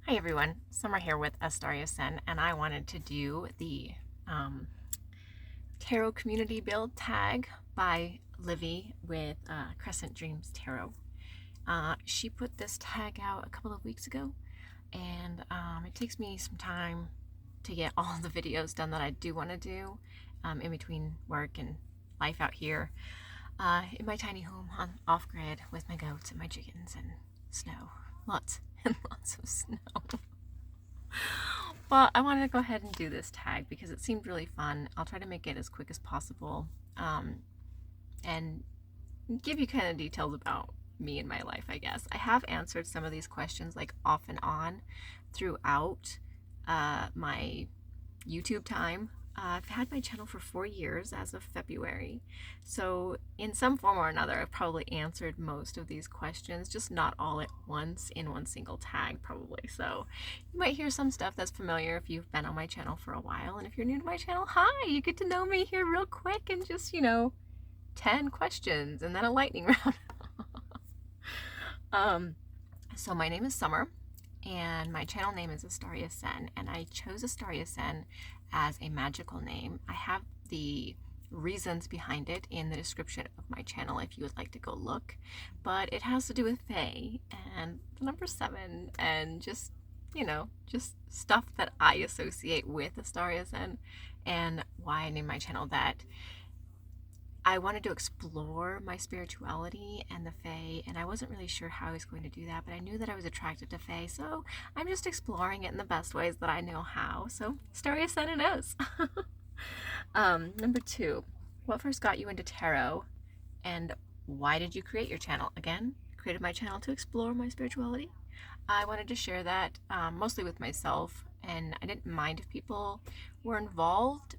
Hi everyone, Summer here with Astaria Sen, and I wanted to do the Tarot Community Build tag by Livi with Crescent Dreams Tarot. She put this tag out a couple of weeks ago, and it takes me some time to get all the videos done that I do want to do in between work and life out here in my tiny home on off-grid with my goats and my chickens and snow. Lots and lots of snow. But I wanted to go ahead and do this tag because it seemed really fun. I'll try to make it as quick as possible and give you kind of details about me and my life, I guess. I have answered some of these questions like off and on throughout my YouTube time. I've had my channel for 4 years as of February, so in some form or another I've probably answered most of these questions, just not all at once in one single tag probably. So you might hear some stuff that's familiar if you've been on my channel for a while, and if you're new to my channel, hi, you get to know me here real quick in just 10 questions and then a lightning round. So my name is Summer, and my channel name is Astaria Sen, and I chose Astaria Sen as a magical name. I have the reasons behind it in the description of my channel if you would like to go look, but it has to do with Fae and the number 7 and just stuff that I associate with Astaria Sen, and why I named my channel that. I wanted to explore my spirituality and the Fae, and I wasn't really sure how I was going to do that, but I knew that I was attracted to Fae, so I'm just exploring it in the best ways that I know how. So, Astaria Sen it is. Number 2, what first got you into tarot, and why did you create your channel? Again, I created my channel to explore my spirituality. I wanted to share that mostly with myself, and I didn't mind if people were involved.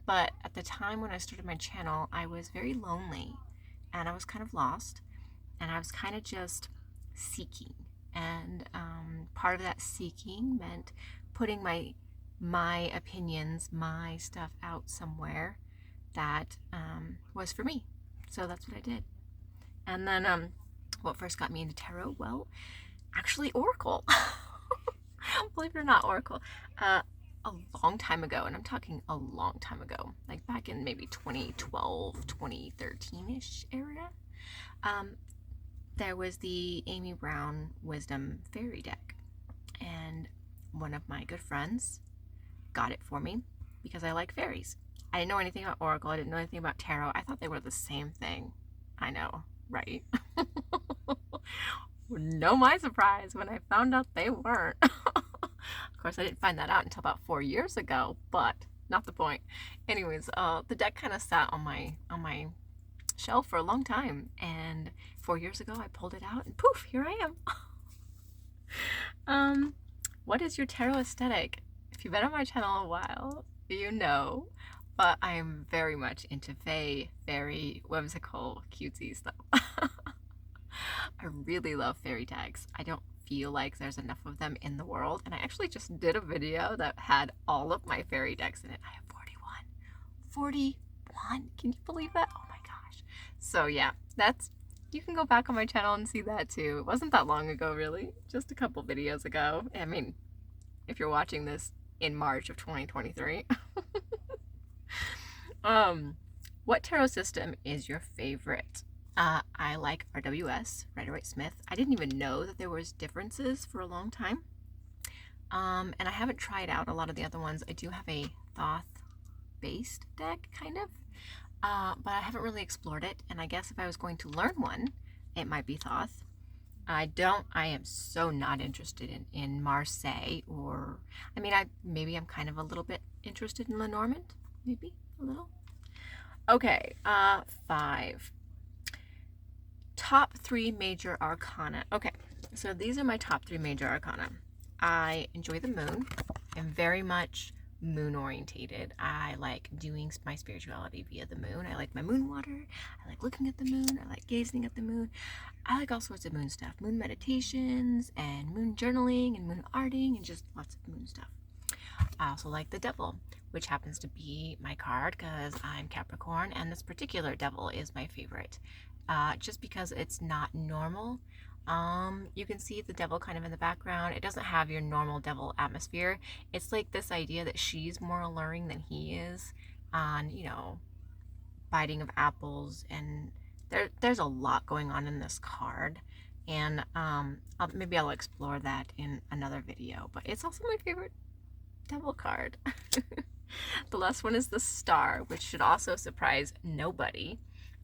But at the time when I started my channel, I was very lonely and I was kind of lost, and I was kind of just seeking. And part of that seeking meant putting my opinions, my stuff out somewhere that was for me. So that's what I did. And then what first got me into tarot? Well, actually Oracle. Believe it or not, Oracle. A long time ago, and I'm talking a long time ago, like back in maybe 2012, 2013-ish area, there was the Amy Brown Wisdom Fairy deck, and one of my good friends got it for me because I like fairies. I didn't know anything about Oracle, I didn't know anything about tarot. I thought they were the same thing. I know, right? No, my surprise when I found out they weren't. Of course, I didn't find that out until about 4 years ago, but not the point. Anyways, the deck kind of sat on my shelf for a long time, and 4 years ago I pulled it out, and poof, here I am. What is your tarot aesthetic? If you've been on my channel a while, you know, but I am very much into Fae, fairy, whimsical, cutesy stuff. I really love fairy tags. I don't feel like there's enough of them in the world, and I actually just did a video that had all of my fairy decks in it. I have 41. Can you believe that? Oh my gosh. So yeah, you can go back on my channel and see that too. It wasn't that long ago, really, just a couple videos ago. I mean, if you're watching this in March of 2023. What tarot system is your favorite? I like RWS, Rider-Waite-Smith. I didn't even know that there was differences for a long time. And I haven't tried out a lot of the other ones. I do have a Thoth-based deck, kind of. But I haven't really explored it. And I guess if I was going to learn one, it might be Thoth. I am so not interested in Marseille, or, I mean, maybe I'm kind of a little bit interested in Lenormand. Maybe a little. Okay, 5. Top 3 major arcana. Okay, so these are my top 3 major arcana. I enjoy the moon. I'm very much moon orientated. I like doing my spirituality via the moon. I like my moon water. I like looking at the moon. I like gazing at the moon. I like all sorts of moon stuff. Moon meditations and moon journaling and moon arting and just lots of moon stuff. I also like the devil, which happens to be my card because I'm Capricorn, and this particular devil is my favorite. Just because it's not normal. You can see the devil kind of in the background. It doesn't have your normal devil atmosphere. It's like this idea that she's more alluring than he is on, you know, biting of apples, and there's a lot going on in this card, and maybe I'll explore that in another video, but it's also my favorite devil card. The last one is the star, which should also surprise nobody.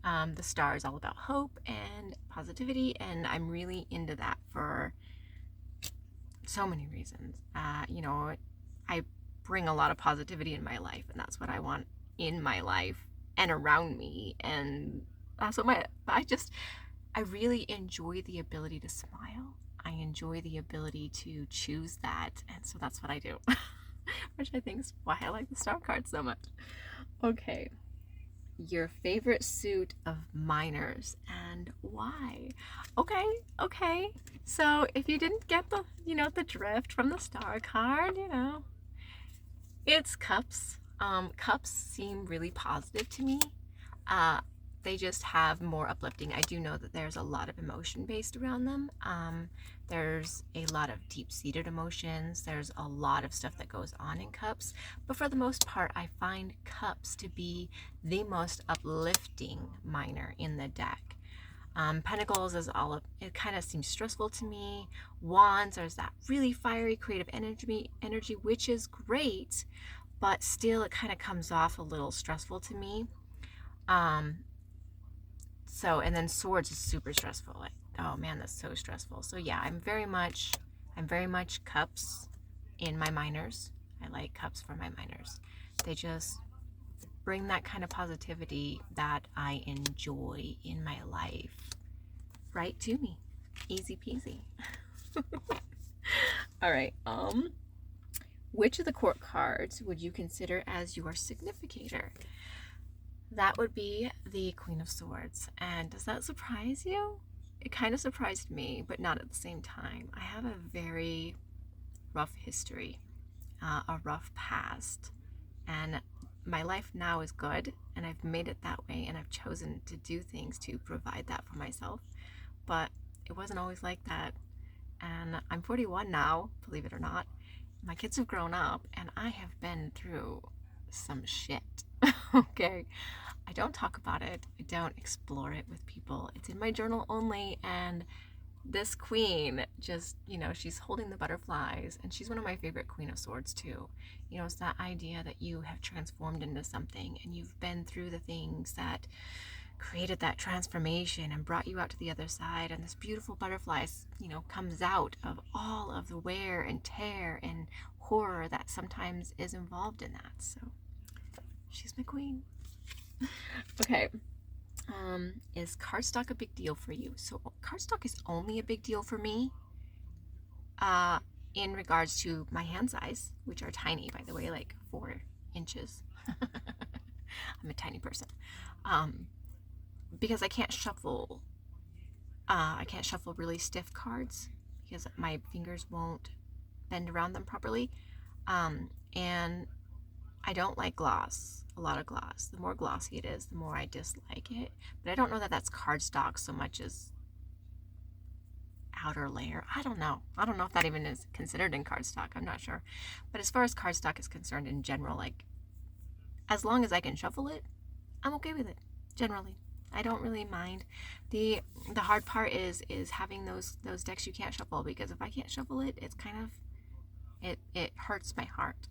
The star is all about hope and positivity, and I'm really into that for so many reasons. You know, I bring a lot of positivity in my life, and that's what I want in my life and around me. And that's what I really enjoy the ability to smile. I enjoy the ability to choose that, and so that's what I do. Which I think is why I like the star card so much. Okay. Your favorite suit of minors and why? Okay. So if you didn't get the, you know, the drift from the star card, you know, it's cups. Cups seem really positive to me. They just have more uplifting. I do know that there's a lot of emotion based around them. There's a lot of deep-seated emotions. There's a lot of stuff that goes on in cups. But for the most part, I find cups to be the most uplifting minor in the deck. Pentacles is it kind of seems stressful to me. Wands, there's that really fiery creative energy, which is great, but still it kind of comes off a little stressful to me. And then swords is super stressful. Like, oh man, that's so stressful. So yeah, I'm very much cups in my minors. I like cups for my minors. They just bring that kind of positivity that I enjoy in my life right to me. Easy peasy. All right. Which of the court cards would you consider as your significator? That would be the Queen of Swords. And does that surprise you? It kind of surprised me, but not at the same time. I have a very rough history, a rough past, and my life now is good, and I've made it that way, and I've chosen to do things to provide that for myself. But it wasn't always like that. And I'm 41 now, believe it or not. My kids have grown up, and I have been through some shit. Okay, I don't talk about it. I don't explore it with people. It's in my journal only, and this queen just, you know, she's holding the butterflies, and she's one of my favorite Queen of Swords too. You know, it's that idea that you have transformed into something, and you've been through the things that created that transformation and brought you out to the other side, and this beautiful butterfly, you know, comes out of all of the wear and tear and horror that sometimes is involved in that. So she's my queen. Okay. Is cardstock a big deal for you? So cardstock is only a big deal for me in regards to my hand size, which are tiny, by the way, like 4 inches. I'm a tiny person. Because I can't shuffle really stiff cards because my fingers won't bend around them properly. And I don't like gloss, a lot of gloss. The more glossy it is, the more I dislike it. But I don't know that that's cardstock so much as outer layer. I don't know if that even is considered in cardstock. I'm not sure. But as far as cardstock is concerned in general, like, as long as I can shuffle it, I'm okay with it, generally. I don't really mind. The hard part is having those decks you can't shuffle, because if I can't shuffle it, it's kind of, it hurts my heart.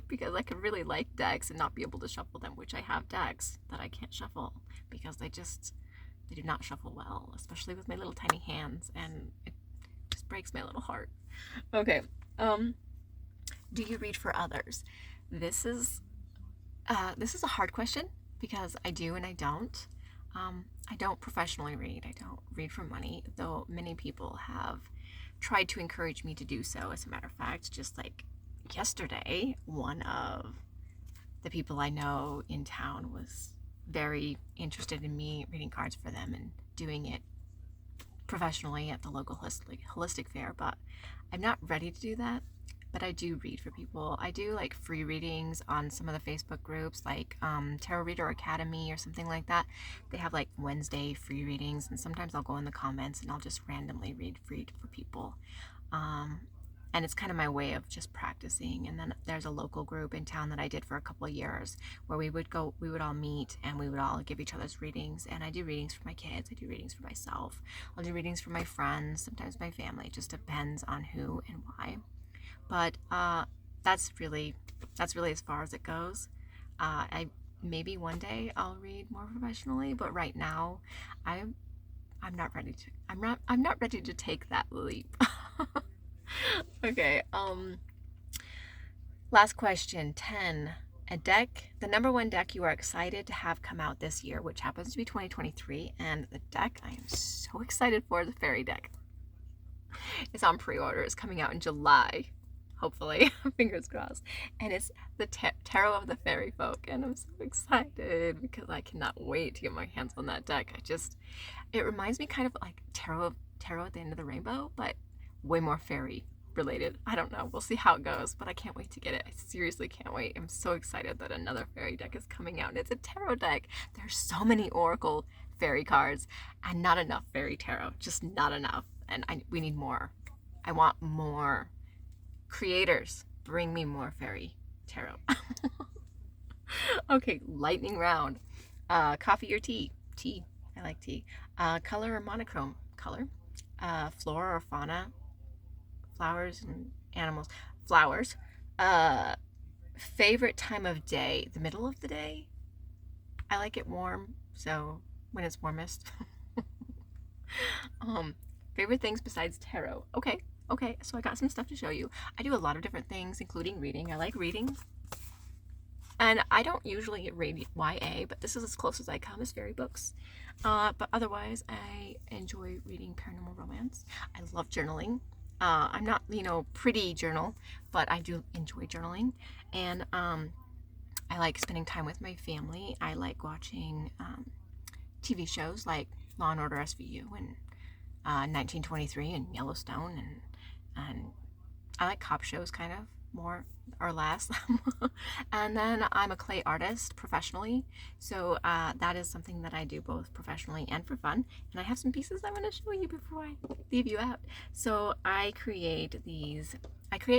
Because I could really like decks and not be able to shuffle them, which I have decks that I can't shuffle because they do not shuffle well, especially with my little tiny hands, and it just breaks my little heart. Okay. Do you read for others? This is a hard question because I do and I don't. I don't professionally read. I don't read for money, though many people have tried to encourage me to do so. As a matter of fact, just like yesterday, one of the people I know in town was very interested in me reading cards for them and doing it professionally at the local holistic fair, but I'm not ready to do that. but I do read for people. I do like free readings on some of the Facebook groups, like Tarot Reader Academy or something like that. They have like Wednesday free readings, and sometimes I'll go in the comments and I'll just randomly read for people. And it's kind of my way of just practicing. And then there's a local group in town that I did for a couple of years where we would all meet and we would all give each other's readings. And I do readings for my kids, I do readings for myself, I'll do readings for my friends, sometimes my family. It just depends on who and why. But that's really as far as it goes. I maybe one day I'll read more professionally, but right now I'm not ready to. I'm not ready to take that leap. Okay. Last question. 10. A deck, the number one deck you are excited to have come out this year, which happens to be 2023, and the deck I am so excited for, the Faery deck. It's on pre-order. It's coming out in July, hopefully. Fingers crossed. And it's the Tarot of the Fairy Folk, and I'm so excited because I cannot wait to get my hands on that deck. It reminds me kind of like Tarot at the End of the Rainbow, but way more fairy related. I don't know. We'll see how it goes, but I can't wait to get it. I seriously can't wait. I'm so excited that another fairy deck is coming out, and it's a tarot deck. There's so many oracle fairy cards and not enough fairy tarot. Just not enough. And we need more. I want more. Creators, bring me more fairy tarot. Okay, lightning round. Coffee or tea? Tea. I like tea. Color or monochrome? Color. Flora or fauna? Flowers and animals. Flowers. Favorite time of day? The middle of the day? I like it warm, so when it's warmest. Favorite things besides tarot? Okay, so I got some stuff to show you. I do a lot of different things, including reading. I like reading. And I don't usually read YA, but this is as close as I come as fairy books. But otherwise, I enjoy reading paranormal romance. I love journaling. I'm not, pretty journal, but I do enjoy journaling. And I like spending time with my family. I like watching TV shows like Law and Order SVU and 1923 and Yellowstone. And I like cop shows kind of more or less. And then I'm a clay artist professionally, so that is something that I do both professionally and for fun. And I have some pieces I want to show you before I leave you out. So I create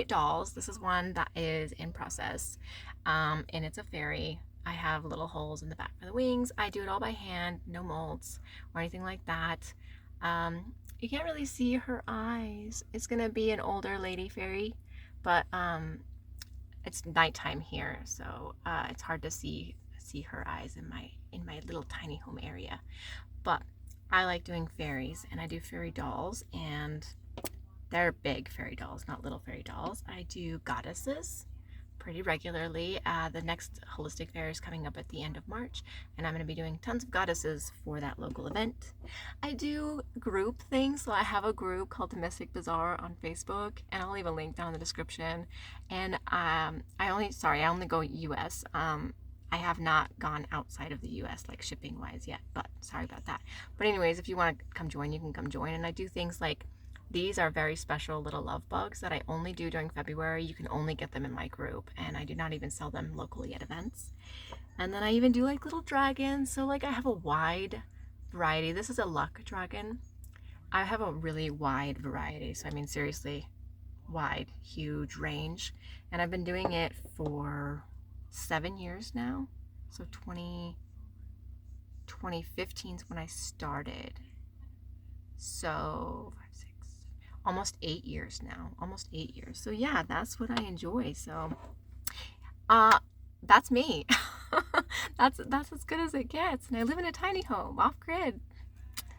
dolls. This is one that is in process, and it's a fairy. I have little holes in the back for the wings. I do it all by hand, no molds or anything like that. You can't really see her eyes. It's gonna be an older lady fairy, but it's nighttime here, so it's hard to see her eyes in my little tiny home area. But I like doing fairies, and I do fairy dolls, and they're big fairy dolls, not little fairy dolls. I do goddesses pretty regularly. The next holistic fair is coming up at the end of March, and I'm going to be doing tons of goddesses for that local event. I do group things, so I have a group called Domestic Bazaar on Facebook, and I'll leave a link down in the description. And I only go US. I have not gone outside of the US, like shipping wise yet, but sorry about that. But anyways, if you want to come join, you can come join. And I do things like, these are very special little love bugs that I only do during February. You can only get them in my group, and I do not even sell them locally at events. And then I even do like little dragons. So like I have a wide variety. This is a luck dragon. I have a really wide variety. So I mean, seriously, wide, huge range. And I've been doing it for 7 years now. So 2015 is when I started. So almost 8 years now. So yeah, that's what I enjoy. So that's me. that's as good as it gets. And I live in a tiny home off grid.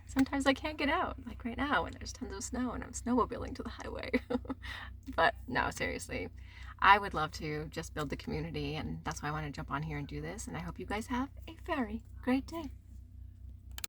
Sometimes I can't get out, like right now when there's tons of snow and I'm snowmobiling to the highway. But no, seriously, I would love to just build the community, and that's why I want to jump on here and do this. And I hope you guys have a very great day.